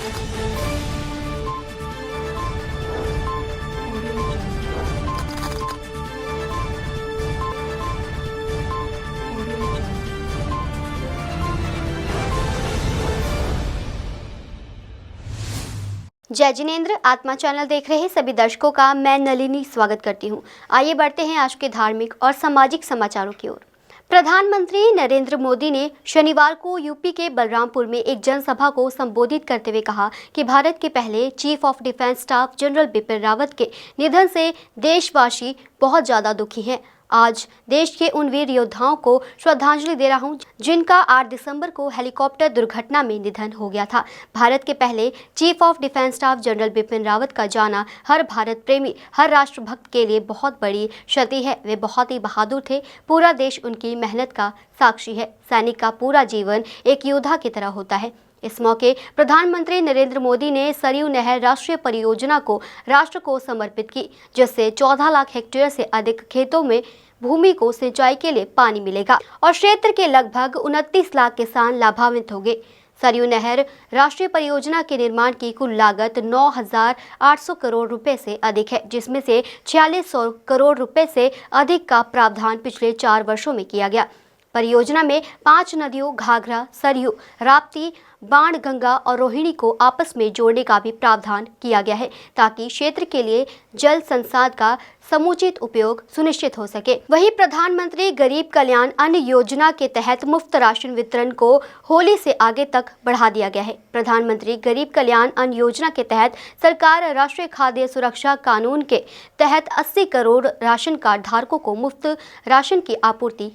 जय जिनेंद्र। आत्मा चैनल देख रहे सभी दर्शकों का मैं नलिनी स्वागत करती हूं। आइए बढ़ते हैं आज के धार्मिक और सामाजिक समाचारों की ओर। प्रधानमंत्री नरेंद्र मोदी ने शनिवार को यूपी के बलरामपुर में एक जनसभा को संबोधित करते हुए कहा कि भारत के पहले chief of defence staff general Bipin Rawat के निधन से देशवासी बहुत ज्यादा दुखी हैं। आज देश के उन वीर योद्धाओं को श्रद्धांजलि दे रहा हूं जिनका 8 दिसंबर को हेलीकॉप्टर दुर्घटना में निधन हो गया था। भारत के पहले chief of defence staff general Bipin Rawat का जाना हर भारत प्रेमी, हर राष्ट्रभक्त के लिए बहुत बड़ी क्षति है। वे बहुत ही बहादुर थे। पूरा देश उनकी मेहनत का साक्षी है। सैनिक का पूरा जीवन एक योद्धा की तरह होता है। इस मौके प्रधानमंत्री नरेंद्र मोदी ने सरयू नहर राष्ट्रीय परियोजना को राष्ट्र को समर्पित की, जिससे 14 लाख हेक्टेयर से अधिक खेतों में भूमि को सिंचाई के लिए पानी मिलेगा और क्षेत्र के लगभग 29 लाख किसान लाभान्वित होंगे। सरयू नहर राष्ट्रीय परियोजना के निर्माण की कुल लागत 9,800 करोड़ रुपए से अधिक है, जिसमें से 4600 करोड़ रुपए से अधिक का प्रावधान पिछले 4 वर्षों में किया गया। परियोजना में 5 नदियों घाघरा, सरयू, राप्ती, बाणगंगा और रोहिणी को आपस में जोड़ने का भी प्रावधान किया गया है, ताकि क्षेत्र के लिए जल संसाधन का समुचित उपयोग सुनिश्चित हो सके। वहीं प्रधानमंत्री गरीब कल्याण अन्न योजना के तहत मुफ्त राशन वितरण को होली से आगे तक बढ़ा दिया गया है। प्रधानमंत्री गरीब कल्याण अन्न योजना के तहत सरकार राष्ट्रीय खाद्य सुरक्षा कानून के तहत 80 करोड़ राशन कार्ड धारकों को मुफ्त राशन की आपूर्ति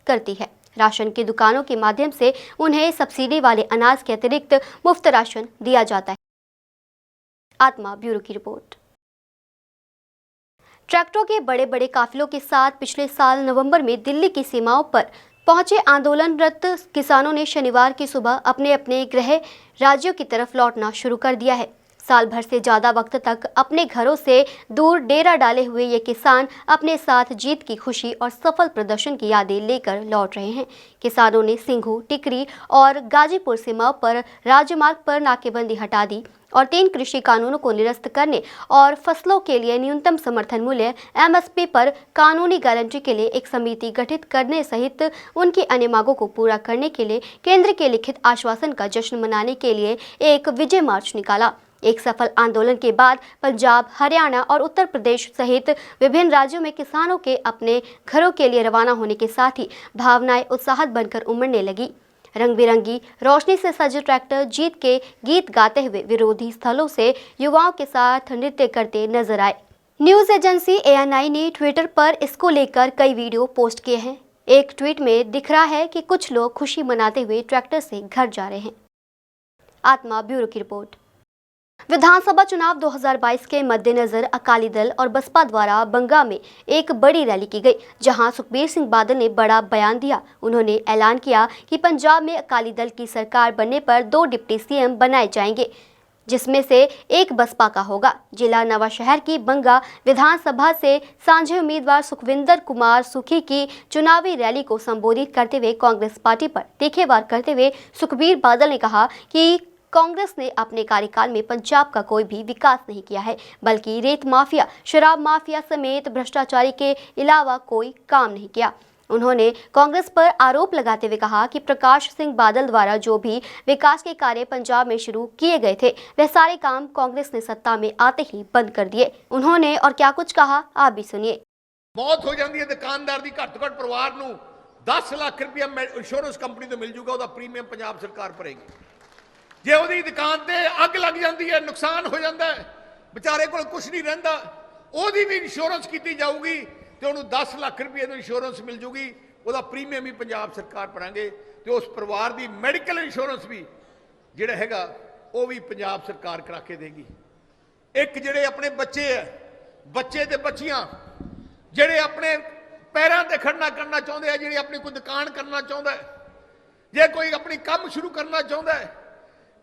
करती है। राशन की दुकानों के माध्यम से उन्हें सब्सिडी वाले अनाज के अतिरिक्त मुफ्त राशन दिया जाता है। आत्मा ब्यूरो की रिपोर्ट। ट्रैक्टरों के बड़े बड़े काफिलों के साथ पिछले साल नवंबर में दिल्ली की सीमाओं पर पहुंचे आंदोलनरत किसानों ने शनिवार की सुबह अपने अपने गृह राज्यों की तरफ लौटना शुरू कर दिया है। साल भर से ज़्यादा वक्त तक अपने घरों से दूर डेरा डाले हुए ये किसान अपने साथ जीत की खुशी और सफल प्रदर्शन की यादें लेकर लौट रहे हैं। किसानों ने सिंघू, टिकरी और गाजीपुर सीमाओं पर राजमार्ग पर नाकेबंदी हटा दी और 3 कृषि कानूनों को निरस्त करने और फसलों के लिए न्यूनतम समर्थन मूल्य MSP पर कानूनी गारंटी के लिए एक समिति गठित करने सहित उनकी अन्य मांगों को पूरा करने के लिए केंद्र के लिखित आश्वासन का जश्न मनाने के लिए एक विजय मार्च निकाला। एक सफल आंदोलन के बाद पंजाब, हरियाणा और उत्तर प्रदेश सहित विभिन्न राज्यों में किसानों के अपने घरों के लिए रवाना होने के साथ ही भावनाएं उत्साहित बनकर उमड़ने लगी। रंग बिरंगी रोशनी से सजे ट्रैक्टर जीत के गीत गाते हुए विरोधी स्थलों से युवाओं के साथ नृत्य करते नजर आए। न्यूज एजेंसी ANI ने ट्विटर पर इसको लेकर कई वीडियो पोस्ट किए हैं। एक ट्वीट में दिख रहा है कि कुछ लोग खुशी मनाते हुए ट्रैक्टर से घर जा रहे हैं। आत्मा ब्यूरो की रिपोर्ट। विधानसभा चुनाव 2022 के मद्देनजर अकाली दल और बसपा द्वारा बंगा में एक बड़ी रैली की गई, जहां सुखबीर सिंह बादल ने बड़ा बयान दिया। उन्होंने ऐलान किया कि पंजाब में अकाली दल की सरकार बनने पर 2 डिप्टी CM बनाए जाएंगे, जिसमें से एक बसपा का होगा। जिला नवांशहर की बंगा विधानसभा से सांझे उम्मीदवार सुखविंदर कुमार सुखी की चुनावी रैली को संबोधित करते हुए कांग्रेस पार्टी पर तीखे वार करते हुए सुखबीर बादल ने कहा कि कांग्रेस ने अपने कार्यकाल में पंजाब का कोई भी विकास नहीं किया है, बल्कि रेत माफिया, शराब माफिया समेत भ्रष्टाचारी के अलावा कोई काम नहीं किया। उन्होंने कांग्रेस पर आरोप लगाते हुए कहा कि प्रकाश सिंह बादल द्वारा जो भी विकास के कार्य पंजाब में शुरू किए गए थे, वह सारे काम कांग्रेस ने सत्ता में आते ही बंद कर दिए। उन्होंने और क्या कुछ कहा, आप भी सुनिए। मौत हो जाती है दुकानदार की, घट तो घट परिवार को 10 लाख रुपया इंश्योरेंस कंपनी तो मिल जूगा, प्रीमियम पंजाब सरकार भरेगी। जे ਉਹਦੀ दुकान ਤੇ ਅੱਗ ਲੱਗ ਜਾਂਦੀ ਹੈ, नुकसान हो जाता है, बेचारे को कुछ नहीं रहिंदा, ਉਹਦੀ भी इंश्योरेंस की जाऊगी तो ਉਹਨੂੰ 10 लाख रुपये ਦੀ इंश्योरेंस मिल जूगी, ਉਹਦਾ प्रीमियम भी पंजाब सरकार भरांगे तो उस परिवार की मैडिकल इंश्योरेंस भी ਜਿਹੜਾ ਹੈਗਾ ਉਹ भी पंजाब सरकार करा के देगी। एक ਜਿਹੜੇ अपने बच्चे है, बच्चे ते बच्चियां ਜਿਹੜੇ अपने पैरों ते खड़ना करना चाहते हैं, ਜਿਹੜੇ अपनी कोई दुकान करना चाहता है, जे कोई अपनी काम शुरू करना चाहता है,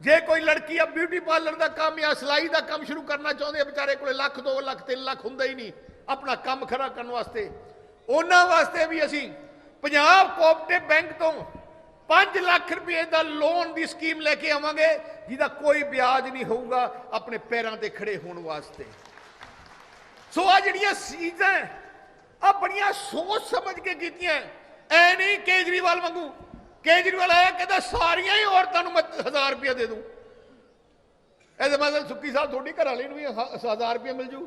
जे कोई लड़की अब ब्यूटी पार्लर का काम या सिलाई का काम शुरू करना चाहते हैं, बेचारे को लाख 2 लाख 3 लाख होंगे ही नहीं अपना काम खड़ा करने वास्ते, उन्होंने वास्ते भी असी पंजाब कोऑपरेटिव बैंक तो 5 लाख रुपए का लोन की स्कीम लेके आवांगे जिसका कोई ब्याज नहीं होगा अपने पैरों पर खड़े होने वास्ते। सो आ जिहड़ियां चीज़ां आ बड़ियां सोच समझ के कीतियां, ऐ नहीं केजरीवाल वांगू। केजरीवाल आया कहता सारियां ही औरतों को मैं 1000 रुपया दे दूं। ऐसे मतलब सुक्की साहब थोड़ी घर वाली भी 1000 रुपया मिल जू,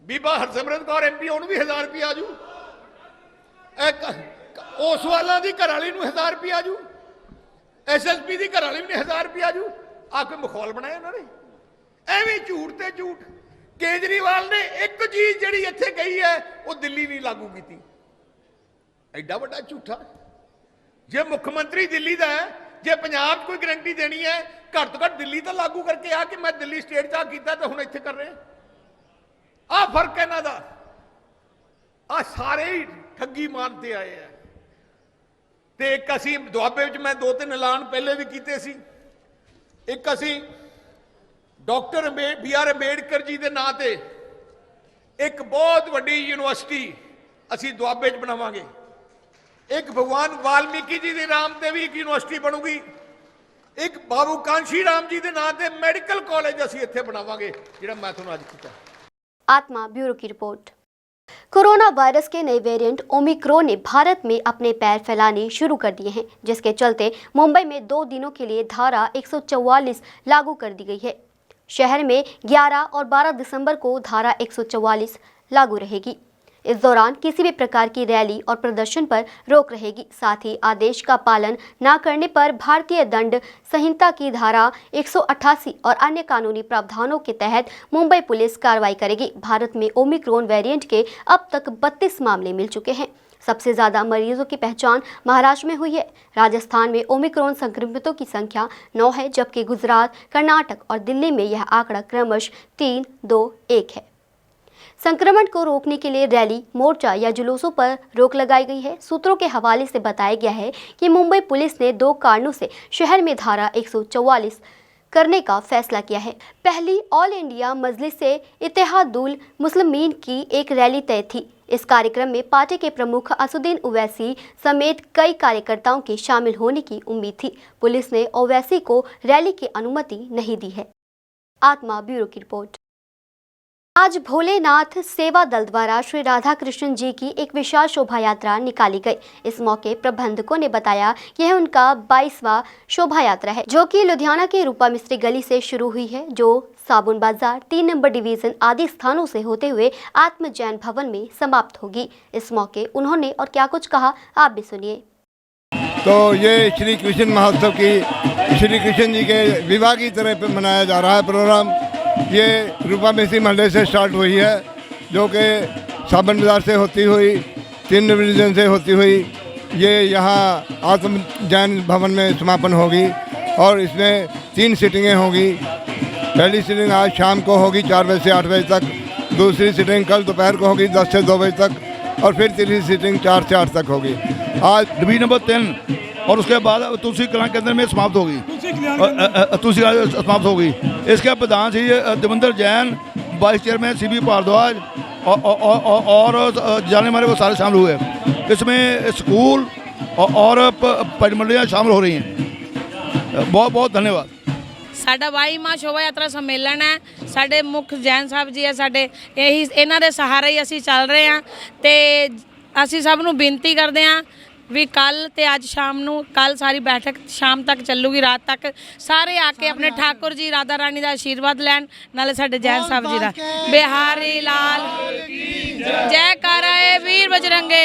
बीबा हरसिमरत कौर MP उन्होंने भी 1000 रुपया आजू, उस वालों की घर वाली 1000 रुपया आजू, SSP की घर वाली भी 1000 रुपया आजू। आ कोई मखौल बनाया उन्होंने? एवं झूठ ते झूठ। केजरीवाल ने एक चीज जी इत्थे गई है वो दिल्ली नहीं लागू की। एडा बड़ा झूठा। जे मुख्यमंत्री दिल्ली का है, जे पंजाब कोई गारंटी देनी है घट तो घट दिल्ली तो लागू करके आ कि मैं दिल्ली स्टेट चा किया तो हुण इत्थे कर रहे हैं। आ फर्क है इन्हां दा। आ सारे ही ठगी मारते आए हैं। तो एक असी दुआबे मैं 2-3 ऐलान पहले भी किए सी। एक असी डॉक्टर BR अंबेडकर जी के नां ते एक बहुत वड्डी यूनिवर्सिटी असी दुआबे बनावांगे। एक भगवान वाल्मीकि जी के नाम से भी एक यूनिवर्सिटी बनूगी। एक बाबू कांशी राम जी के नाम से मैडिकल कॉलेज असी इत्थे बनावांगे जिहड़ा मैं तुहानूं अज कीता। आत्मा ब्यूरो की रिपोर्ट। कोरोना वायरस के नए वेरिएंट ओमिक्रॉन ने भारत में अपने पैर फैलाने शुरू कर दिए हैं, जिसके चलते मुंबई में 2 दिनों के लिए धारा 144 लागू कर दी गई है। शहर में 11 और 12 दिसंबर को धारा 144 लागू रहेगी। इस दौरान किसी भी प्रकार की रैली और प्रदर्शन पर रोक रहेगी। साथ ही आदेश का पालन न करने पर भारतीय दंड संहिता की धारा 188 और अन्य कानूनी प्रावधानों के तहत मुंबई पुलिस कार्रवाई करेगी। भारत में ओमिक्रॉन वेरिएंट के अब तक 32 मामले मिल चुके हैं। सबसे ज़्यादा मरीजों की पहचान महाराष्ट्र में हुई है। राजस्थान में ओमिक्रॉन संक्रमितों की संख्या 9 है, जबकि गुजरात, कर्नाटक और दिल्ली में यह आंकड़ा क्रमश 3, 2, 1 है। संक्रमण को रोकने के लिए रैली, मोर्चा या जुलूसों पर रोक लगाई गई है। सूत्रों के हवाले से बताया गया है कि मुंबई पुलिस ने 2 कारणों से शहर में धारा 144 करने का फैसला किया है। पहली, ऑल इंडिया मजलिस से इत्तेहादुल मुस्लिमीन की एक रैली तय थी। इस कार्यक्रम में पार्टी के प्रमुख असुद्दीन ओवैसी समेत कई कार्यकर्ताओं के शामिल होने की उम्मीद थी। पुलिस ने ओवैसी को रैली की अनुमति नहीं दी है। आत्मा ब्यूरो की रिपोर्ट। आज भोलेनाथ सेवा दल द्वारा श्री राधा कृष्ण जी की एक विशाल शोभा यात्रा निकाली गई। इस मौके प्रबंधकों ने बताया कि यह उनका 22वां शोभा यात्रा है, जो कि लुधियाना के रूपा मिस्त्री गली से शुरू हुई है, जो साबुन बाजार, 3 नंबर डिवीजन आदि स्थानों से होते हुए आत्म जैन भवन में समाप्त होगी। इस मौके उन्होंने और क्या कुछ कहा, आप भी सुनिए। तो ये श्री कृष्ण महोत्सव की श्री कृष्ण जी के विवाह की तरह पे मनाया जा रहा है प्रोग्राम। ये रूपा मिस्त्री महल्ले से स्टार्ट हुई है, जो कि साबन बाजार से होती हुई 3 डिवीजन से होती हुई ये यहाँ आत्म जैन भवन में समापन होगी। और इसमें 3 सीटिंगें होगी। पहली सीटिंग आज शाम को होगी 4 बजे से 8 बजे तक, दूसरी सीटिंग कल दोपहर को होगी 10 से 2 बजे तक, और फिर तीसरी सीटिंग 4 से 8 तक होगी। आज डिवीजन नंबर 3 और उसके बाद तुलसी कल्याण केंद्र में समाप्त होगी। तुलसी समाप्त होगी। इसके प्रधान Shri Devendra Jain, vice chairman CB Bhardwaj और जाने माने वो सारे शामिल हुए। इसमें स्कूल और परिमंडलियाँ शामिल हो रही हैं। बहुत बहुत धन्यवाद। साडा 22वां शोभा यात्रा सम्मेलन है। साडे मुख जैन साहब जी है, साडे यही इन्हां दे सहारे ही असीं चल रहे हैं। ते असीं सब नूं बेनती करदे हां भी कल ते अज शाम नूं, कल सारी बैठक शाम तक चलूगी, रात तक सारे आके अपने ठाकुर जी राधा रानी का आशीर्वाद लैन, नाले साडे जैन साहब जी का। बिहारी लाल जयकारा है वीर बजरंगे।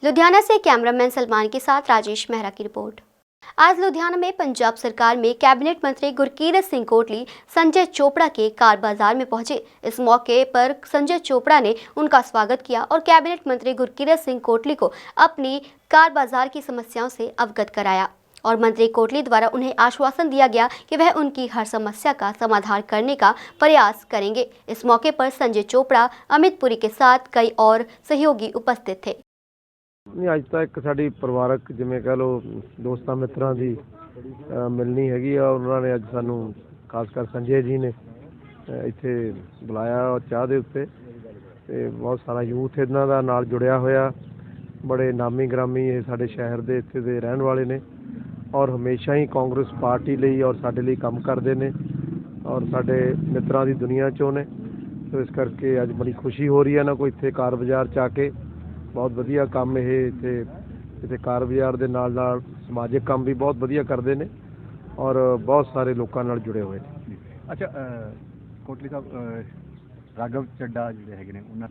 लुधियाना से कैमरामैन सलमान के साथ राजेश मेहरा की रिपोर्ट। आज लुधियाना में पंजाब सरकार में कैबिनेट मंत्री गुरकीरत सिंह कोटली संजय चोपड़ा के कार बाजार में पहुंचे। इस मौके पर संजय चोपड़ा ने उनका स्वागत किया और कैबिनेट मंत्री गुरकीरत सिंह कोटली को अपनी कार बाजार की समस्याओं से अवगत कराया और मंत्री कोटली द्वारा उन्हें आश्वासन दिया गया कि वह उनकी हर समस्या का समाधान करने का प्रयास करेंगे। इस मौके पर संजय चोपड़ा, अमित पुरी के साथ कई और सहयोगी उपस्थित थे। नहीं, अज तक साड़ी परिवारक जिमें कह लो दोस्तों मित्रों की मिलनी हैगी और उन्होंने अज सानू खासकर संजय जी ने इत्थे बुलाया और चाह के उत्ते बहुत सारा यूथ इन्हां दा नाल जुड़िया होया ਬੜੇ ਨਾਮੀ ਗ੍ਰਾਮੀ ਇਹ ਸਾਡੇ ਸ਼ਹਿਰ ਦੇ ਇੱਥੇ ਦੇ ਰਹਿਣ ਵਾਲੇ ਨੇ ਔਰ ਹਮੇਸ਼ਾ ਹੀ ਕਾਂਗਰਸ ਪਾਰਟੀ ਲਈ ਔਰ ਸਾਡੇ ਲਈ ਕੰਮ ਕਰਦੇ ਨੇ ਔਰ ਸਾਡੇ ਮਿੱਤਰਾਂ ਦੀ ਦੁਨੀਆ 'ਚੋਂ ਨੇ। ਸੋ ਇਸ ਕਰਕੇ ਅੱਜ ਬੜੀ ਖੁਸ਼ੀ ਹੋ ਰਹੀ ਹੈ ਨਾ ਕੋਈ ਇੱਥੇ ਕਾਰ ਬਾਜ਼ਾਰ 'ਚ ਆ ਕੇ ਬਹੁਤ ਵਧੀਆ ਕੰਮ ਇਹ ਇੱਥੇ ਕਾਰ ਬਾਜ਼ਾਰ ਦੇ ਨਾਲ ਨਾਲ ਸਮਾਜਿਕ ਕੰਮ ਵੀ ਬਹੁਤ ਵਧੀਆ ਕਰਦੇ ਨੇ ਔਰ ਬਹੁਤ ਸਾਰੇ ਲੋਕਾਂ ਨਾਲ ਜੁੜੇ ਹੋਏ ਨੇ। ਅੱਛਾ, ਕੋਟਲੀ ਸਾਹਿਬ, ਰਾਘਵ ਚੱਡਾ ਜਿਹੜੇ ਹੈਗੇ ਨੇ ਉਹਨਾਂ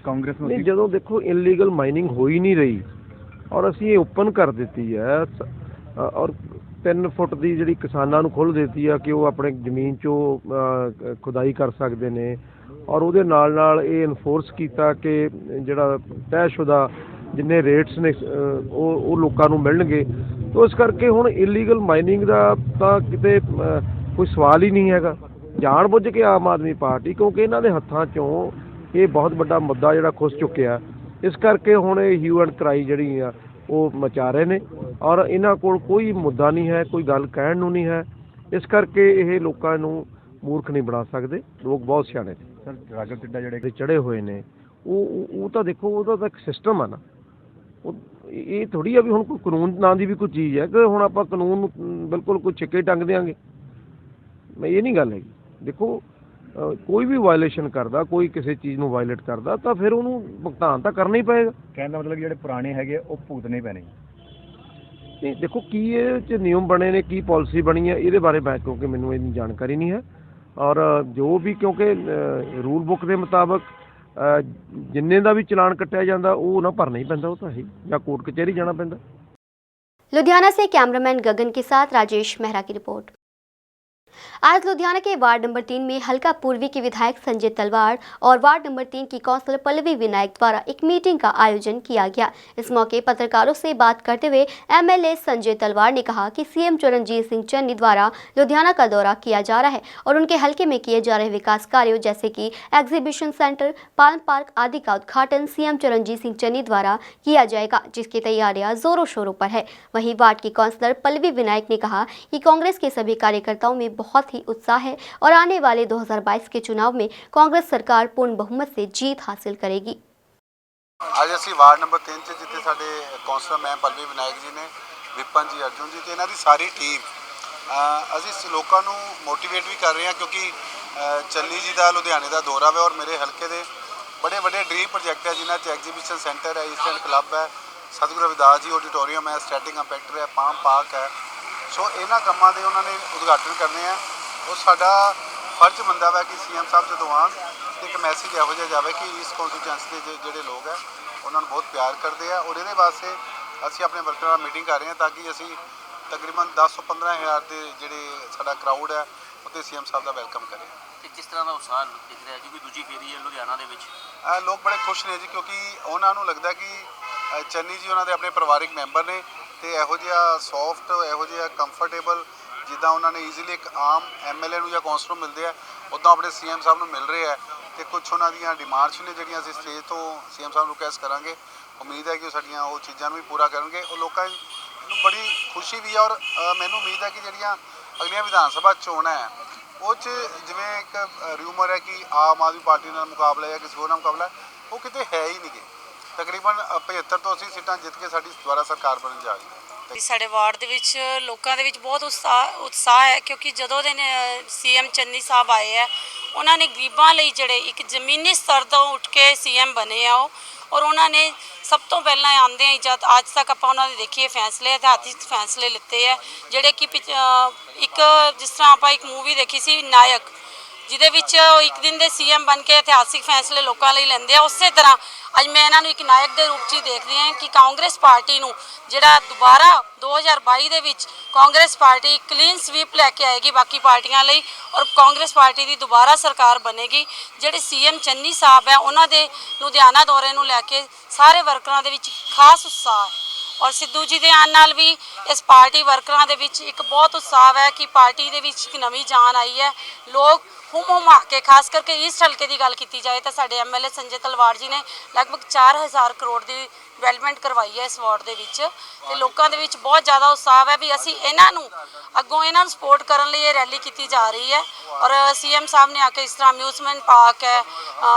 ਕਾਂਗਰਸ ਨੂੰ ਨਹੀਂ, ਜਦੋਂ ਦੇਖੋ ਇਲੀਗਲ ਮਾਈਨਿੰਗ ਹੋ ਹੀ ਨਹੀਂ ਰਹੀ ਔਰ ਅਸੀਂ ਇਹ ਓਪਨ ਕਰ ਦਿੱਤੀ ਹੈ ਔਰ 3 ਫੁੱਟ ਦੀ ਜਿਹੜੀ ਕਿਸਾਨਾਂ ਨੂੰ ਖੁੱਲ੍ਹ ਦਿੱਤੀ ਆ ਕਿ ਉਹ ਆਪਣੇ ਜ਼ਮੀਨ 'ਚੋਂ ਖੁਦਾਈ ਕਰ ਸਕਦੇ ਨੇ ਔਰ ਉਹਦੇ ਨਾਲ ਨਾਲ ਇਹ ਇਨਫੋਰਸ ਕੀਤਾ ਕਿ ਜਿਹੜਾ ਤੈਅਸ਼ੁਦਾ ਜਿੰਨੇ ਰੇਟਸ ਨੇ ਉਹ ਲੋਕਾਂ ਨੂੰ ਮਿਲਣਗੇ। ਤਾਂ ਇਸ ਕਰਕੇ ਹੁਣ ਇਲੀਗਲ ਮਾਈਨਿੰਗ ਦਾ ਤਾਂ ਕਿਤੇ ਕੋਈ ਸਵਾਲ ਹੀ ਨਹੀਂ ਹੈਗਾ। ਜਾਣ ਬੁੱਝ ਕੇ ਆਮ ਆਦਮੀ ਪਾਰਟੀ, ਕਿਉਂਕਿ ਇਹਨਾਂ ਦੇ ਹੱਥਾਂ 'ਚੋਂ ਇਹ ਬਹੁਤ ਵੱਡਾ ਮੁੱਦਾ ਜਿਹੜਾ ਖੁੱਸ ਚੁੱਕਿਆ, ਇਸ ਕਰਕੇ ਹੁਣ ਇਹ ਹਿਊ ਐਂਡ ਕਰਾਈ ਜਿਹੜੀ ਆ ਉਹ ਮਚਾ ਰਹੇ ਨੇ ਔਰ ਇਹਨਾਂ ਕੋਲ ਕੋਈ ਮੁੱਦਾ ਨਹੀਂ ਹੈ, ਕੋਈ ਗੱਲ ਕਹਿਣ ਨੂੰ ਨਹੀਂ ਹੈ। ਇਸ ਕਰਕੇ ਇਹ ਲੋਕਾਂ ਨੂੰ ਮੂਰਖ ਨਹੀਂ ਬਣਾ ਸਕਦੇ। ਲੋਕ ਬਹੁਤ ਸਿਆਣੇ ਨੇ। ਸਰ, ਰਾਘਵ ਚੱਡਾ ਜਿਹੜੇ ਚੜੇ ਹੋਏ ਨੇ ਉਹ ਤਾਂ ਦੇਖੋ ਉਹਦਾ ਤਾਂ ਇੱਕ ਸਿਸਟਮ ਆ ਨਾ। ਉਹ ਇਹ ਥੋੜ੍ਹੀ ਆ ਵੀ ਹੁਣ ਕੋਈ ਕਾਨੂੰਨ ਨਾਂ ਦੀ ਵੀ ਕੋਈ ਚੀਜ਼ ਹੈ ਕਿ ਹੁਣ ਆਪਾਂ ਕਾਨੂੰਨ ਨੂੰ ਬਿਲਕੁਲ ਕੋਈ ਛਿੱਕੇ ਟੰਗ ਦਿਆਂਗੇ। ਮੈਂ ਇਹ ਨਹੀਂ ਗੱਲ ਹੈਗੀ। ਦੇਖੋ ਕੋਈ ਵੀ ਵਾਇਲੇਸ਼ਨ ਕਰਦਾ, ਕੋਈ ਕਿਸੇ ਚੀਜ਼ ਨੂੰ ਵਾਇਲੇਟ ਕਰਦਾ ਤਾਂ ਫਿਰ ਉਹਨੂੰ ਭੁਗਤਾਨ ਤਾਂ ਕਰਨਾ ਹੀ ਪਏਗਾ। ਕਹਿਣ ਦਾ ਮਤਲਬ ਜਿਹੜੇ ਪੁਰਾਣੇ ਹੈਗੇ ਉਹ ਭੁਗਤਣੇ ਪੈਣੇ। ਨਹੀਂ, ਦੇਖੋ ਕੀ ਇਹ 'ਚ ਨਿਯਮ ਬਣੇ ਨੇ, ਕੀ ਪਾਲਿਸੀ ਬਣੀ ਹੈ, ਇਹਦੇ ਬਾਰੇ ਮੈਂ ਕਿਉਂਕਿ ਮੈਨੂੰ ਇੰਨੀ ਜਾਣਕਾਰੀ ਨਹੀਂ ਹੈ ਔਰ ਜੋ ਵੀ ਕਿਉਂਕਿ ਰੂਲ ਬੁੱਕ ਦੇ ਮੁਤਾਬਕ ਜਿੰਨੇ ਦਾ ਵੀ ਚਲਾਨ ਕੱਟਿਆ ਜਾਂਦਾ ਉਹ ਨਾ ਭਰਨਾ ਹੀ ਪੈਂਦਾ, ਉਹ ਤਾਂ ਹੈ ਜਾਂ ਕੋਰਟ कचहरी जाना पैंदा। लुधियाना से कैमरामैन गगन के साथ राजेश मेहरा की रिपोर्ट। आज लुधियाना के वार्ड नंबर 3 में हल्का पूर्वी के विधायक संजय तलवार और वार्ड नंबर 3 की काउंसलर पल्लवी विनायक द्वारा एक मीटिंग का आयोजन किया गया। इस मौके पत्रकारों से बात करते हुए एमएलए संजय तलवार ने कहा कि सीएम चरणजीत सिंह चन्नी द्वारा लुधियाना का दौरा किया जा रहा है और उनके हल्के में किए जा रहे विकास कार्यों जैसे कि एग्जीबिशन सेंटर, पालन पार्क आदि का उद्घाटन सीएम चरणजीत सिंह चन्नी द्वारा किया जाएगा, जिसकी तैयारियां जोरों शोरों पर है। वहीं वार्ड की काउंसलर पल्लवी विनायक ने कहा कि कांग्रेस के सभी कार्यकर्ताओं में बहुत ही उत्साह है और आने वाले 2022 के चुनाव में कांग्रेस सरकार पूर्ण बहुमत से जीत हासिल करेगी। ਅੱਜ ਅਸੀਂ ਵਾਰਡ ਨੰਬਰ 3 'ਚ ਜਿੱਥੇ ਸਾਡੇ ਕੌਂਸਲਰ ਮੈਮ ਪੱਲਵੀ ਵਿਨਾਇਕ ਜੀ ਨੇ, ਵਿਪਨ ਜੀ, ਅਰਜੁਨ ਜੀ ਤੇ ਇਹਨਾਂ ਦੀ ਸਾਰੀ ਟੀਮ, ਅਸੀਂ ਲੋਕਾਂ ਨੂੰ ਮੋਟੀਵੇਟ ਵੀ ਕਰ ਰਹੇ ਹਾਂ ਕਿਉਂਕਿ ਚੰਨੀ ਜੀ ਦਾ ਲੁਧਿਆਣੇ ਦਾ ਦੌਰਾ ਹੈ ਔਰ ਮੇਰੇ ਹਲਕੇ ਦੇ ਬੜੇ ਵੱਡੇ ਡ੍ਰੀਮ ਪ੍ਰੋਜੈਕਟ ਹੈ ਜਿਨ੍ਹਾਂ 'ਚ ਐਗਜ਼ੀਬਿਸ਼ਨ ਸੈਂਟਰ ਹੈ, ਈਸਟਰਨ ਕਲੱਬ ਹੈ, ਸਤਿਗੁਰੂ ਰਵਿਦਾਸ ਜੀ ਆਡੀਟੋਰੀਅਮ ਹੈ, ਸਟੈਟਿੰਗ ਕੰਪੈਕਟਰ ਹੈ, ਪਾਮ ਪਾਰਕ ਹੈ। ਸੋ ਇਹਨਾਂ ਕੰਮਾਂ ਦੇ ਉਹਨਾਂ ਨੇ ਉਦਘਾਟਨ ਕਰਨੇ ਆ। ਉਹ ਸਾਡਾ ਫਰਜ਼ ਬਣਦਾ ਵਾ ਕਿ ਸੀਐਮ ਸਾਹਿਬ ਜਦੋਂ ਆਉਣ ਤੇ ਇੱਕ ਮੈਸੇਜ ਇਹੋ ਜਿਹਾ ਜਾਵੇ ਕਿ ਇਸ ਕੌਂਸਟੀਚੁਐਂਸੀ ਦੇ ਜਿਹੜੇ ਲੋਕ ਹੈ ਉਹਨਾਂ ਨੂੰ ਬਹੁਤ ਪਿਆਰ ਕਰਦੇ ਆ ਔਰ ਇਹਦੇ ਵਾਸਤੇ ਅਸੀਂ ਆਪਣੇ ਵਰਕਰਾਂ ਨਾਲ ਮੀਟਿੰਗ ਕਰ ਰਹੇ ਹਾਂ ਤਾਂ ਕਿ ਅਸੀਂ ਤਕਰੀਬਨ 10 ਤੋਂ 15 ਹਜ਼ਾਰ ਦੇ ਜਿਹੜੇ ਸਾਡਾ ਕਰਾਊਡ ਹੈ ਉੱਤੇ ਸੀਐਮ ਸਾਹਿਬ ਦਾ ਵੈਲਕਮ ਕਰੇ। ਤੇ ਕਿਸ ਤਰ੍ਹਾਂ ਦਾ ਉਤਸ਼ਾਹ ਦਿਖ ਰਿਹਾ ਜੀ? ਦੂਜੀ ਫੇਰੀ ਹੈ ਲੁਧਿਆਣਾ ਦੇ ਵਿੱਚ, ਲੋਕ ਬੜੇ ਖੁਸ਼ ਨੇ ਜੀ ਕਿਉਂਕਿ ਉਹਨਾਂ ਨੂੰ ਲੱਗਦਾ ਕਿ ਚੰਨੀ ਜੀ ਉਹਨਾਂ ਦੇ ਆਪਣੇ ਪਰਿਵਾਰਿਕ ਮੈਂਬਰ ਨੇ ਤੇ ਇਹੋ ਜਿਹਾ ਸੌਫਟ, ਇਹੋ ਜਿਹਾ ਕੰਫਰਟੇਬਲ ਜਿੱਦਾਂ ਉਹਨਾਂ ਨੇ ਈਜ਼ੀਲੀ ਇੱਕ ਆਮ ਐਮਐਲਏ ਨੂੰ ਜਾਂ ਕੌਂਸਲਰ ਨੂੰ ਮਿਲਦੇ ਆ ਉੱਦਾਂ ਆਪਣੇ ਸੀਐਮ ਸਾਹਿਬ ਨੂੰ ਮਿਲ ਰਹੇ ਆ ਤੇ ਕੁਝ ਉਹਨਾਂ ਦੀਆਂ ਡਿਮਾਂਡਸ ਨੇ ਜਿਹੜੀਆਂ ਅਸੀਂ ਸਟੇਜ ਤੋਂ ਸੀਐਮ ਸਾਹਿਬ ਨੂੰ ਰਿਕੁਐਸਟ ਕਰਾਂਗੇ। ਉਮੀਦ ਹੈ ਕਿ ਉਹ ਸਾਡੀਆਂ ਉਹ ਚੀਜ਼ਾਂ ਨੂੰ ਵੀ ਪੂਰਾ ਕਰਨਗੇ। ਉਹ ਲੋਕਾਂ ਨੂੰ ਬੜੀ ਖੁਸ਼ੀ ਵੀ ਹੈ ਔਰ ਮੈਨੂੰ ਉਮੀਦ ਹੈ ਕਿ ਜਿਹੜੀਆਂ ਅਗਲੀਆਂ ਵਿਧਾਨ ਸਭਾ ਚੋਣਾਂ ਹੈ ਉਹ 'ਚ ਜਿਵੇਂ ਇੱਕ ਰਿਊਮਰ ਹੈ ਕਿ ਆਮ ਆਦਮੀ ਪਾਰਟੀ ਨਾਲ ਮੁਕਾਬਲਾ ਜਾਂ ਕਿਸੇ ਹੋਰ ਨਾਲ ਮੁਕਾਬਲਾ, ਉਹ ਕਿਤੇ ਹੈ ਹੀ ਨਹੀਂ ਗੇ। ਤਕਰੀਬਨ 75 ਤੋਂ 80 ਸੀਟਾਂ ਜਿੱਤ ਕੇ ਸਾਡੀ ਦੁਬਾਰਾ ਸਰਕਾਰ ਬਣਨ ਜਾ ਰਹੀ ਹੈ। ਸਾਡੇ ਵਾਰਡ ਦੇ ਵਿੱਚ ਲੋਕਾਂ ਦੇ ਵਿੱਚ ਬਹੁਤ ਉਤਸ਼ਾਹ ਹੈ ਕਿਉਂਕਿ ਜਦੋਂ ਦੇ ਸੀਐਮ ਚੰਨੀ ਸਾਹਿਬ ਆਏ ਹੈ ਉਹਨਾਂ ਨੇ ਗਰੀਬਾਂ ਲਈ ਜਿਹੜੇ ਇੱਕ ਜ਼ਮੀਨੀ ਸਤਰ ਤੋਂ ਉੱਠ ਕੇ ਸੀਐਮ ਬਣੇ ਆ ਉਹ ਔਰ ਉਹਨਾਂ ਨੇ ਸਭ ਤੋਂ ਪਹਿਲਾਂ ਆਉਂਦੇ ਆ ਜਦ ਅੱਜ ਤੱਕ ਆਪਾਂ ਉਹਨਾਂ ਦੇ ਦੇਖੀਏ ਫੈਸਲੇ ਇਤਿਹਾਸਿਕ ਫੈਸਲੇ ਲਿੱਤੇ ਹੈ ਜਿਹੜੇ ਕਿ ਇੱਕ ਜਿਸ ਤਰ੍ਹਾਂ ਆਪਾਂ ਇੱਕ ਮੂਵੀ ਦੇਖੀ ਸੀ ਨਾਇਕ, ਜਿਹਦੇ ਵਿੱਚ ਇੱਕ ਦਿਨ ਦੇ ਸੀਐਮ ਬਣ ਕੇ ਇਤਿਹਾਸਿਕ ਫੈਸਲੇ ਲੋਕਾਂ ਲਈ ਲੈਂਦੇ ਆ। ਉਸੇ ਤਰ੍ਹਾਂ ਅੱਜ ਮੈਂ ਇਹਨਾਂ ਨੂੰ ਇੱਕ ਨਾਇਕ ਦੇ ਰੂਪ 'ਚ ਦੇਖਦੀ ਹਾਂ ਕਿ ਕਾਂਗਰਸ ਪਾਰਟੀ ਨੂੰ ਜਿਹੜਾ ਦੁਬਾਰਾ 2022 ਦੇ ਵਿੱਚ ਕਾਂਗਰਸ ਪਾਰਟੀ ਕਲੀਨ ਸਵੀਪ ਲੈ ਕੇ ਆਏਗੀ ਬਾਕੀ ਪਾਰਟੀਆਂ ਲਈ ਔਰ ਕਾਂਗਰਸ ਪਾਰਟੀ ਦੀ ਦੁਬਾਰਾ ਸਰਕਾਰ ਬਣੇਗੀ। ਜਿਹੜੇ ਸੀਐਮ ਚੰਨੀ ਸਾਹਿਬ ਹੈ ਉਹਨਾਂ ਦੇ ਲੁਧਿਆਣਾ ਦੌਰੇ ਨੂੰ ਲੈ ਕੇ ਸਾਰੇ ਵਰਕਰਾਂ ਦੇ ਵਿੱਚ ਖਾਸ ਉਤਸ਼ਾਹ ਹੈ ਔਰ ਸਿੱਧੂ ਜੀ ਦੇ ਆਉਣ ਨਾਲ ਵੀ ਇਸ ਪਾਰਟੀ ਵਰਕਰਾਂ ਦੇ ਵਿੱਚ ਇੱਕ ਬਹੁਤ ਉਤਸ਼ਾਹ ਹੈ ਕਿ ਪਾਰਟੀ ਦੇ ਵਿੱਚ ਇੱਕ ਨਵੀਂ ਜਾਨ ਆਈ ਹੈ। ਲੋਕ ਹੁਮਾ ਕੇ ਖਾਸ ਕਰਕੇ ਈਸਟ ਹਲਕੇ ਦੀ ਗੱਲ ਕੀਤੀ ਜਾਏ ਤਾਂ ਸਾਡੇ ਐਮਐਲਏ ਸੰਜੇ ਤਲਵਾਰ ਜੀ ਨੇ ਲਗਭਗ 4000 ਕਰੋੜ ਦੀ ਡਿਵੈਲਪਮੈਂਟ ਕਰਵਾਈ ਹੈ ਇਸ ਵਾਰਡ ਦੇ ਵਿੱਚ ਤੇ ਲੋਕਾਂ ਦੇ ਵਿੱਚ ਬਹੁਤ ਜ਼ਿਆਦਾ ਉਤਸ਼ਾਹ ਹੈ ਵੀ ਅਸੀਂ ਇਹਨਾਂ ਨੂੰ ਅੱਗੋਂ ਇਹਨਾਂ ਨੂੰ ਸਪੋਰਟ ਕਰਨ ਲਈ ਇਹ ਰੈਲੀ ਕੀਤੀ ਜਾ ਰਹੀ ਹੈ ਔਰ ਸੀਐਮ ਸਾਹਿਬ ਨੇ ਆ ਕੇ ਇਸ ਤਰ੍ਹਾਂ ਅਮਿਊਜ਼ਮੈਂਟ ਪਾਰਕ ਹੈ,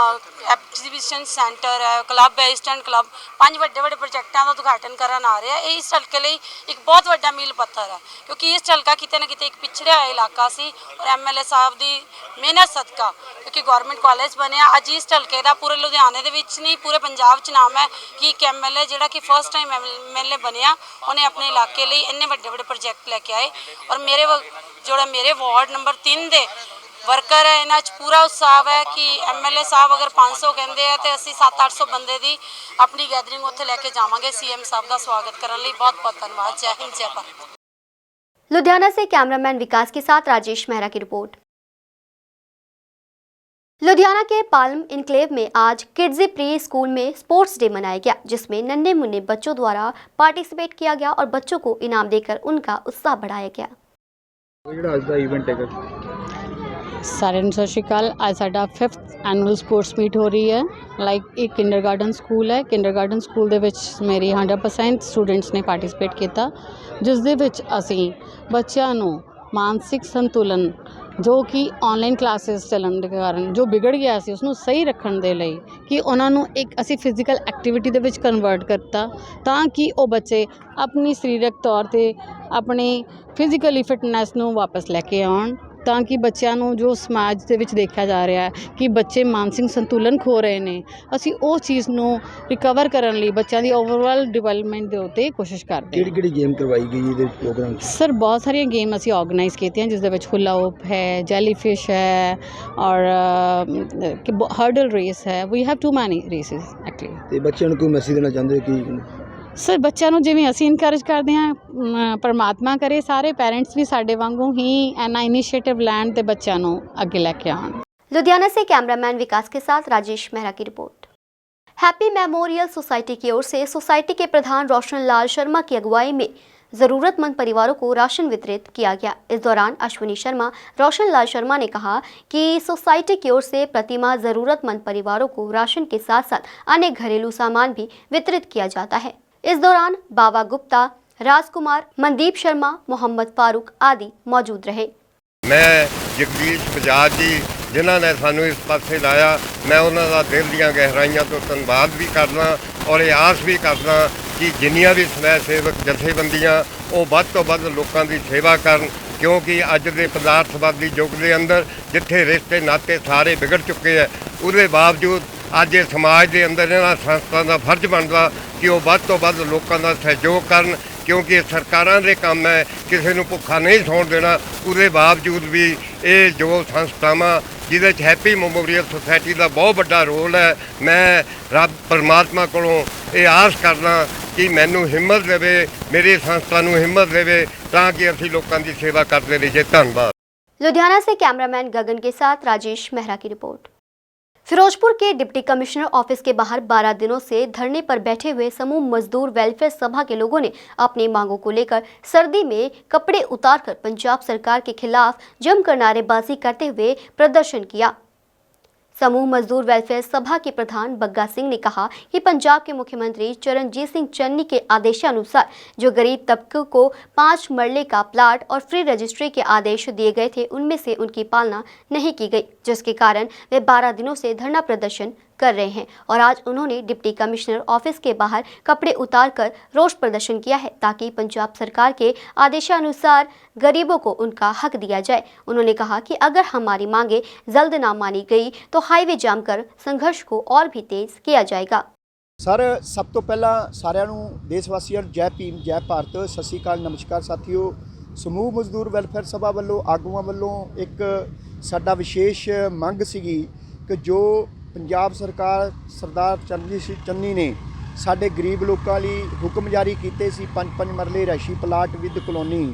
ਐਗਜ਼ੀਬਿਸ਼ਨ ਸੈਂਟਰ ਹੈ, ਕਲੱਬ ਹੈ, ਈਸਟਰਨ ਕਲੱਬ, 5 ਵੱਡੇ ਪ੍ਰੋਜੈਕਟਾਂ ਦਾ ਉਦਘਾਟਨ ਕਰਨ ਆ ਰਿਹਾ। ਇਹ ਇਸ ਹਲਕੇ ਲਈ ਇੱਕ ਬਹੁਤ ਵੱਡਾ ਮੀਲ ਪੱਥਰ ਹੈ ਕਿਉਂਕਿ ਇਸ ਹਲਕਾ ਕਿਤੇ ਨਾ ਕਿਤੇ ਇੱਕ ਪਿਛੜਿਆ ਹੋਇਆ ਇਲਾਕਾ ਸੀ ਔਰ ਐਮਐਲਏ ਸਾਹਿਬ ਦੀ ਮਿਹਨਤ ਸਦਕਾ ਕਿਉਂਕਿ ਗਵਰਨਮੈਂਟ ਕਾਲਜ ਬਣਿਆ ਅੱਜ ਇਸ ਹਲਕੇ ਦਾ ਪੂਰੇ ਲੁਧਿਆਣੇ ਦੇ ਵਿੱਚ ਨਹੀਂ ਪੂਰੇ ਪੰਜਾਬ 'ਚ ਨਾਮ ਹੈ ਕਿ ਇੱਕ ਐਮਐਲਏ ਜਿਹੜਾ ਕਿ ਫਸਟ ਟਾਈਮ ਐਮਐਲਏ ਬਣਿਆ ਉਹਨੇ ਆਪਣੇ ਇਲਾਕੇ ਲਈ ਇੰਨੇ ਵੱਡੇ ਪ੍ਰੋਜੈਕਟ ਲੈ ਕੇ ਆਏ ਔਰ ਮੇਰੇ ਵਾਰਡ ਨੰਬਰ 3 ਦੇ ਵਰਕਰ ਹੈ ਇਹਨਾਂ 'ਚ ਪੂਰਾ ਉਤਸ਼ਾਹ ਹੈ ਕਿ ਐਮਐਲਏ ਸਾਹਿਬ ਅਗਰ 500 ਕਹਿੰਦੇ ਆ ਤੇ ਅਸੀਂ 700-800 ਬੰਦੇ ਦੀ ਆਪਣੀ ਗੈਦਰਿੰਗ ਉੱਥੇ ਲੈ ਕੇ ਜਾਵਾਂਗੇ ਸੀਐਮ ਸਾਹਿਬ ਦਾ ਸਵਾਗਤ ਕਰਨ ਲਈ। बहुत बहुत धन्यवाद। जय हिंद जय भारत। लुधियाना से कैमरामैन विकास के साथ राजेश मेहरा की रिपोर्ट। लुधियाना के पालम इनक्लेव में आज किड्जी प्री स्कूल में स्पोर्ट्स डे मनाया गया जिसमें नन्हे मुन्ने बच्चों द्वारा पार्टिसिपेट किया गया और बच्चों को इनाम देकर उनका उत्साह बढ़ाया गया। सारे ਨੂੰ ਸਤਿ ਸ਼੍ਰੀ ਅਕਾਲ। ਅੱਜ ਸਾਡਾ 5th ਐਨੂਅਲ ਸਪੋਰਟਸ ਮੀਟ ਹੋ ਰਹੀ ਹੈ। ਇੱਕ ਕਿੰਡਰਗਾਰਟਨ ਸਕੂਲ ਹੈ। ਕਿੰਡਰਗਾਰਟਨ ਸਕੂਲ ਦੇ ਵਿੱਚ ਮੇਰੀ 100% ਸਟੂਡੈਂਟਸ ਨੇ ਪਾਰਟਿਸਿਪੇਟ ਕੀਤਾ ਜਿਸ ਦੇ ਵਿੱਚ ਅਸੀਂ ਬੱਚਿਆਂ ਨੂੰ ਮਾਨਸਿਕ ਸੰਤੁਲਨ ਜੋ ਕਿ ਆਨਲਾਈਨ ਕਲਾਸਿਸ ਚੱਲਣ ਦੇ ਕਾਰਨ ਜੋ ਵਿਗੜ ਗਿਆ ਸੀ ਉਸ ਨੂੰ ਸਹੀ ਰੱਖਣ ਦੇ ਲਈ ਕਿ ਉਹਨਾਂ ਨੂੰ ਇੱਕ ਅਸੀਂ ਫਿਜ਼ੀਕਲ ਐਕਟੀਵਿਟੀ ਦੇ ਵਿੱਚ ਕਨਵਰਟ ਕਰਤਾ ਤਾਂ ਕਿ ਉਹ ਬੱਚੇ ਆਪਣੀ ਸਰੀਰਕ ਤੌਰ 'ਤੇ ਆਪਣੀ ਫਿਜ਼ੀਕਲੀ ਫਿਟਨੈਸ ਨੂੰ ਵਾਪਸ ਲੈ ਕੇ ਆਉਣ ਤਾਂ ਕਿ ਬੱਚਿਆਂ ਨੂੰ ਜੋ ਸਮਾਜ ਦੇ ਵਿੱਚ ਦੇਖਿਆ ਜਾ ਰਿਹਾ ਹੈ ਕਿ ਬੱਚੇ ਮਾਨਸਿਕ ਸੰਤੁਲਨ ਖੋ ਰਹੇ ਨੇ ਅਸੀਂ ਉਹ ਚੀਜ਼ ਨੂੰ ਰਿਕਵਰ ਕਰਨ ਲਈ ਬੱਚਿਆਂ ਦੀ ਓਵਰਆਲ ਡਿਵੈਲਪਮੈਂਟ ਦੇ ਉੱਤੇ ਕੋਸ਼ਿਸ਼ ਕਰਦੇ ਹਾਂ। ਕਿਹੜੀ ਗੇਮ ਕਰਵਾਈ ਗਈ ਇਹਦੇ ਪ੍ਰੋਗਰਾਮ ਸਰ ਬਹੁਤ ਸਾਰੀਆਂ ਗੇਮ ਅਸੀਂ ਆਰਗੇਨਾਈਜ਼ ਕੀਤੀਆਂ ਜਿਸ ਦੇ ਵਿੱਚ ਹੁਲਾ ਹੂਪ ਹੈ, ਜੈਲੀਫਿਸ਼ ਹੈ ਔਰ ਹਰਡਲ ਰੇਸ ਹੈ। ਵੀ ਹੈਵ ਟੂ ਮੈਨੀ ਰੇਸਿਸ ਐਕਚੁਅਲੀ। ਤੇ ਬੱਚਿਆਂ ਨੂੰ ਕੋਈ ਮੈਸੇਜ ਦੇਣਾ ਚਾਹੁੰਦੇ ਹੋ ਕਿ ਸਰ ਬੱਚਿਆਂ ਨੂੰ ਜਿਵੇਂ ਅਸੀਂ ਇਨਕਰੇਜ ਕਰਦੇ ਹਾਂ ਪਰਮਾਤਮਾ ਕਰੇ ਸਾਰੇ ਪੈਰੈਂਟਸ ਵੀ ਸਾਡੇ ਵਾਂਗੂ ਹੀ ਐਨਾ ਇਨੀਸ਼ੀਏਟਿਵ ਲੈਣ ਤੇ ਬੱਚਿਆਂ ਨੂੰ ਅੱਗੇ ਲੈ ਕੇ ਆਉਣ। लुधियाना से कैमरामैन विकास के साथ राजेश मेहरा की रिपोर्ट। हैप्पी मेमोरियल सोसाइटी की ओर से सोसाइटी के प्रधान रोशन लाल शर्मा की अगुवाई में ज़रूरतमंद परिवारों को राशन वितरित किया गया। इस दौरान अश्विनी शर्मा, रोशन लाल शर्मा ने कहा कि सोसाइटी की ओर से प्रतिमाह ज़रूरतमंद परिवारों को राशन के साथ साथ अन्य घरेलू सामान भी वितरित किया जाता है। इस दौरान बाबा गुप्ता, राजकुमार, मनदीप शर्मा, मोहम्मद फारूक आदि मौजूद रहे। मैं जगदीश बजाज जी जिन्हों ने सानू इस पासे लाया मैं उन्होंने दिल दियां गहराइयां तो धन्यवाद भी करना और ये आस भी करना कि जिन्नियां भी स्वै सेवक जथेबंदियां वो वध तो वध लोगों की सेवा करन क्योंकि अज के पदार्थवादी युग के अंदर जिथे रिश्ते नाते सारे बिगड़ चुके हैं उसके बावजूद अज समाज के अंदर इन्हां संस्थावां का फर्ज बनता कि वो वध तो वध लोगों का सहयोग करन क्योंकि सरकारां दे काम है किसी नूं भुखा नहीं सौण देना उसके बावजूद भी ये जो संस्थावां जिहदे च हैप्पी मेमोरियल सोसाइटी का बहुत बड़ा रोल है मैं रब परमात्मा कोलों ये आस करना कि मैनू हिम्मत देवे मेरी संस्था नूं हिम्मत देवे ताकि असीं लोकां दी सेवा करते रहिए। धन्यवाद। लुधियाना से कैमरामैन गगन के साथ राजेश मेहरा की रिपोर्ट। फिरोजपुर के डिप्टी कमिश्नर ऑफिस के बाहर 12 दिनों से धरने पर बैठे हुए समूह मजदूर वेलफेयर सभा के लोगों ने अपनी मांगों को लेकर सर्दी में कपड़े उतारकर पंजाब सरकार के खिलाफ जमकर नारेबाजी करते हुए प्रदर्शन किया। समूह मजदूर वेलफेयर सभा के प्रधान बग्गा सिंह ने कहा कि पंजाब के मुख्यमंत्री चरणजीत सिंह चन्नी के आदेशानुसार जो गरीब तबके को 5 मरले का प्लाट और फ्री रजिस्ट्री के आदेश दिए गए थे उनमें से उनकी पालना नहीं की गई जिसके कारण वे 12 दिनों से धरना प्रदर्शन कर रहे हैं और आज उन्होंने डिप्टी कमिश्नर ऑफिस के बाहर कपड़े उतारकर रोष प्रदर्शन किया है ताकि पंजाब सरकार के आदेशानुसार गरीबों को उनका हक दिया जाए। उन्होंने कहा कि अगर हमारी मांगे जल्द ना मानी गई तो हाईवे जाम कर संघर्ष को और भी तेज किया जाएगा। सर सब तो पहला सारिਆਂ ਨੂੰ देशवासियों जय भीम जय भारत सत श्री अकाल नमस्कार साथियों। समूह मजदूर वैलफेयर सभा ਵੱਲੋਂ ਆਗੂਆਂ ਵੱਲੋਂ ਇੱਕ ਸਾਡਾ ਵਿਸ਼ੇਸ਼ ਮੰਗ ਸੀਗੀ ਕਿ ਜੋ ਪੰਜਾਬ ਸਰਕਾਰ ਸਰਦਾਰ ਚਰਨਜੀਤ ਸਿੰਘ ਚੰਨੀ ਨੇ ਸਾਡੇ ਗਰੀਬ ਲੋਕਾਂ ਲਈ ਹੁਕਮ ਜਾਰੀ ਕੀਤੇ ਸੀ 5-5 ਮਰਲੇ ਰੈਸ਼ੀ ਪਲਾਟ ਵਿਦ ਕਲੋਨੀ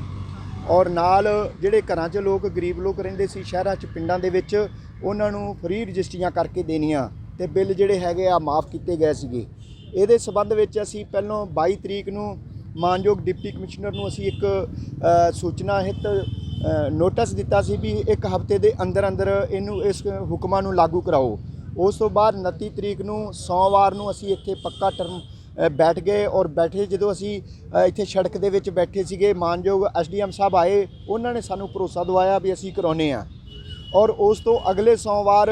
ਔਰ ਨਾਲ ਜਿਹੜੇ ਘਰਾਂ 'ਚ ਲੋਕ ਗਰੀਬ ਲੋਕ ਰਹਿੰਦੇ ਸੀ ਸ਼ਹਿਰਾਂ 'ਚ ਪਿੰਡਾਂ ਦੇ ਵਿੱਚ ਉਹਨਾਂ ਨੂੰ ਫ੍ਰੀ ਰਜਿਸਟਰੀਆਂ ਕਰਕੇ ਦੇਣੀਆਂ ਤੇ ਬਿੱਲ ਜਿਹੜੇ ਹੈਗੇ ਆ ਮਾਫ ਕੀਤੇ ਗਏ ਸੀਗੇ। ਇਹਦੇ ਸਬੰਧ ਵਿੱਚ ਅਸੀਂ ਪਹਿਲਾਂ 22 ਤਰੀਕ ਨੂੰ ਮਾਨਯੋਗ ਡਿਪਟੀ ਕਮਿਸ਼ਨਰ ਨੂੰ ਅਸੀਂ ਇੱਕ ਸੂਚਨਾ ਹਿੱਤ ਨੋਟਿਸ ਦਿੱਤਾ ਸੀ ਵੀ 1 ਹਫ਼ਤੇ ਦੇ ਅੰਦਰ ਅੰਦਰ ਇਹਨੂੰ ਇਸ ਹੁਕਮਾਂ ਨੂੰ ਲਾਗੂ ਕਰਾਓ। ਉਸ ਤੋਂ ਬਾਅਦ 29 ਤਰੀਕ ਨੂੰ ਸੋਮਵਾਰ ਨੂੰ ਅਸੀਂ ਇੱਥੇ ਪੱਕਾ ਟਰਮ ਬੈਠ ਗਏ ਔਰ ਬੈਠੇ ਜਦੋਂ ਅਸੀਂ ਇੱਥੇ ਸੜਕ ਦੇ ਵਿੱਚ ਬੈਠੇ ਸੀਗੇ, ਮਾਨਯੋਗ SDM ਸਾਹਿਬ ਆਏ, ਉਹਨਾਂ ਨੇ ਸਾਨੂੰ ਭਰੋਸਾ ਦਿਵਾਇਆ ਵੀ ਅਸੀਂ ਕਰਾਉਂਦੇ ਹਾਂ। ਔਰ ਉਸ ਤੋਂ ਅਗਲੇ ਸੋਮਵਾਰ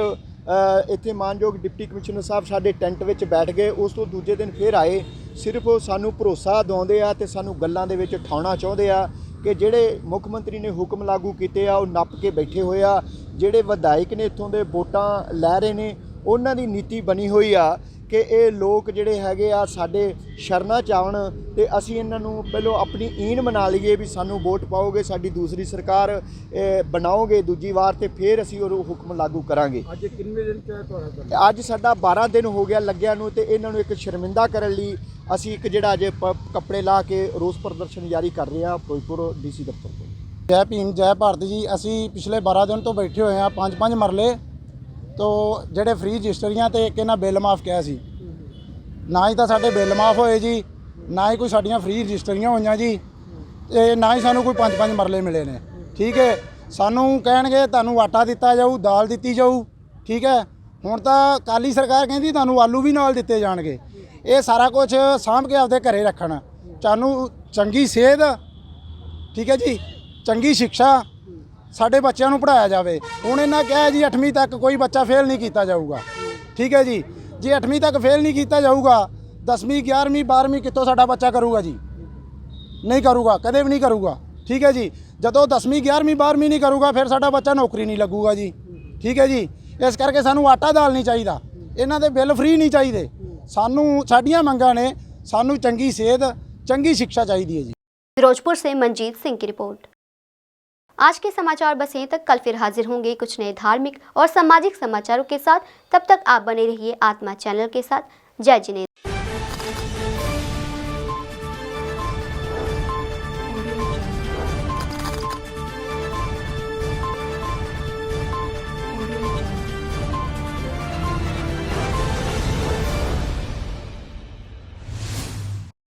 ਇੱਥੇ ਮਾਨਯੋਗ ਡਿਪਟੀ ਕਮਿਸ਼ਨਰ ਸਾਹਿਬ ਸਾਡੇ ਟੈਂਟ ਵਿੱਚ ਬੈਠ ਗਏ। ਉਸ ਤੋਂ ਦੂਜੇ ਦਿਨ ਫਿਰ ਆਏ, ਸਿਰਫ ਸਾਨੂੰ ਭਰੋਸਾ ਦਿਵਾਉਂਦੇ ਆ ਤੇ ਸਾਨੂੰ ਗੱਲਾਂ ਦੇ ਵਿੱਚ ਉਠਾਉਣਾ ਚਾਹੁੰਦੇ ਆ ਕਿ ਜਿਹੜੇ ਮੁੱਖ ਮੰਤਰੀ ਨੇ ਹੁਕਮ ਲਾਗੂ ਕੀਤੇ ਆ ਉਹ ਨੱਪ ਕੇ ਬੈਠੇ ਹੋਏ ਆ। ਜਿਹੜੇ ਵਿਧਾਇਕ ਨੇ ਇੱਥੋਂ ਦੇ ਵੋਟਾਂ ਲੈ ਰਹੇ ਨੇ, ਉਹਨਾਂ ਦੀ ਨੀਤੀ ਬਣੀ ਹੋਈ ਆ ਕਿ ਇਹ ਲੋਕ ਜਿਹੜੇ ਹੈਗੇ ਆ ਸਾਡੇ ਸ਼ਰਨਾ ਚਾਵਣ ਤੇ ਅਸੀਂ ਇਹਨਾਂ ਨੂੰ ਪਹਿਲਾਂ ਆਪਣੀ ਈਨ ਬਣਾ ਲਈਏ ਵੀ ਸਾਨੂੰ ਵੋਟ ਪਾਓਗੇ, ਸਾਡੀ ਦੂਸਰੀ ਸਰਕਾਰ ਬਣਾਓਗੇ ਦੂਜੀ ਵਾਰ ਤੇ ਫਿਰ ਅਸੀਂ ਉਹ ਹੁਕਮ ਲਾਗੂ ਕਰਾਂਗੇ। ਅੱਜ ਕਿੰਨੇ ਦਿਨ ਚ ਤੁਹਾਡਾ? ਅੱਜ ਸਾਡਾ 12 ਦਿਨ ਹੋ ਗਿਆ ਲੱਗਿਆ ਨੂੰ ਤੇ ਇਹਨਾਂ ਨੂੰ ਇੱਕ ਸ਼ਰਮਿੰਦਾ ਕਰਨ ਲਈ ਅਸੀਂ ਇੱਕ ਜਿਹੜਾ ਅਜੇ ਕੱਪੜੇ ਲਾ ਕੇ ਰੋਸ ਪ੍ਰਦਰਸ਼ਨ ਜਾਰੀ ਕਰ ਰਹੇ ਹਾਂ ਫਿਰੋਜ਼ਪੁਰ DC ਦਫ਼ਤਰ ਤੋਂ। ਜੈ ਭੀਮ ਜੈ ਭਾਰਤ ਜੀ। ਅਸੀਂ ਪਿਛਲੇ 12 ਦਿਨ ਤੋਂ ਬੈਠੇ ਹੋਏ ਹਾਂ 5-5 ਮਰਲੇ ਤੋਂ ਜਿਹੜੇ ਫ੍ਰੀ ਰਜਿਸਟਰੀਆਂ ਤੇ ਇੱਕ ਇਹਨਾਂ ਬਿੱਲ ਮਾਫ ਕਿਹਾ ਸੀ, ਨਾ ਹੀ ਤਾਂ ਸਾਡੇ ਬਿੱਲ ਮਾਫ ਹੋਏ ਜੀ, ਨਾ ਹੀ ਕੋਈ ਸਾਡੀਆਂ ਫ੍ਰੀ ਰਜਿਸਟਰੀਆਂ ਹੋਈਆਂ ਜੀ, ਤੇ ਨਾ ਹੀ ਸਾਨੂੰ ਕੋਈ 5-5 ਮਰਲੇ ਮਿਲੇ ਨੇ। ਠੀਕ ਹੈ, ਸਾਨੂੰ ਕਹਿਣਗੇ ਤੁਹਾਨੂੰ ਆਟਾ ਦਿੱਤਾ ਜਾਊ, ਦਾਲ ਦਿੱਤੀ ਜਾਊ। ਠੀਕ ਹੈ, ਹੁਣ ਤਾਂ ਅਕਾਲੀ ਸਰਕਾਰ ਕਹਿੰਦੀ ਤੁਹਾਨੂੰ ਆਲੂ ਵੀ ਨਾਲ ਦਿੱਤੇ ਜਾਣਗੇ। ਇਹ ਸਾਰਾ ਕੁਝ ਸਾਂਭ ਕੇ ਆਪਦੇ ਘਰੇ ਰੱਖਣ, ਸਾਨੂੰ ਚੰਗੀ ਸਿਹਤ, ਠੀਕ ਹੈ ਜੀ, ਚੰਗੀ ਸਿੱਖਿਆ ਸਾਡੇ ਬੱਚਿਆਂ ਨੂੰ ਪੜ੍ਹਾਇਆ ਜਾਵੇ। ਹੁਣ ਇਹਨਾਂ ਕਿਹਾ ਜੀ 8ਵੀਂ ਤੱਕ ਕੋਈ ਬੱਚਾ ਫੇਲ ਨਹੀਂ ਕੀਤਾ ਜਾਊਗਾ। ਠੀਕ ਹੈ ਜੀ, ਜੇ 8ਵੀਂ ਤੱਕ ਫੇਲ ਨਹੀਂ ਕੀਤਾ ਜਾਊਗਾ 10ਵੀਂ 11ਵੀਂ 12ਵੀਂ ਕਿੱਥੋਂ ਸਾਡਾ ਬੱਚਾ ਕਰੂਗਾ ਜੀ? ਨਹੀਂ ਕਰੂਗਾ, ਕਦੇ ਵੀ ਨਹੀਂ ਕਰੂਗਾ। ਠੀਕ ਹੈ ਜੀ, ਜਦੋਂ 10ਵੀਂ 11ਵੀਂ 12ਵੀਂ ਨਹੀਂ ਕਰੂਗਾ ਫਿਰ ਸਾਡਾ ਬੱਚਾ ਨੌਕਰੀ ਨਹੀਂ ਲੱਗੂਗਾ ਜੀ। ਠੀਕ ਹੈ ਜੀ, ਇਸ ਕਰਕੇ ਸਾਨੂੰ ਆਟਾ ਦਾਲ ਨਹੀਂ ਚਾਹੀਦਾ, ਇਹਨਾਂ ਦੇ ਬਿੱਲ ਫ੍ਰੀ ਨਹੀਂ ਚਾਹੀਦੇ। ਸਾਨੂੰ ਸਾਡੀਆਂ ਮੰਗਾਂ ਨੇ, ਸਾਨੂੰ ਚੰਗੀ ਸਿਹਤ, ਚੰਗੀ शिक्षा चाहिए है जी। फिरोजपुर से मंजीत सिंह की रिपोर्ट। आज के समाचार बस यहीं तक। कल फिर हाजिर होंगे कुछ नए धार्मिक और सामाजिक समाचारों के साथ। तब तक आप बने रहिए आत्मा चैनल के साथ। जय जिनेंद्र।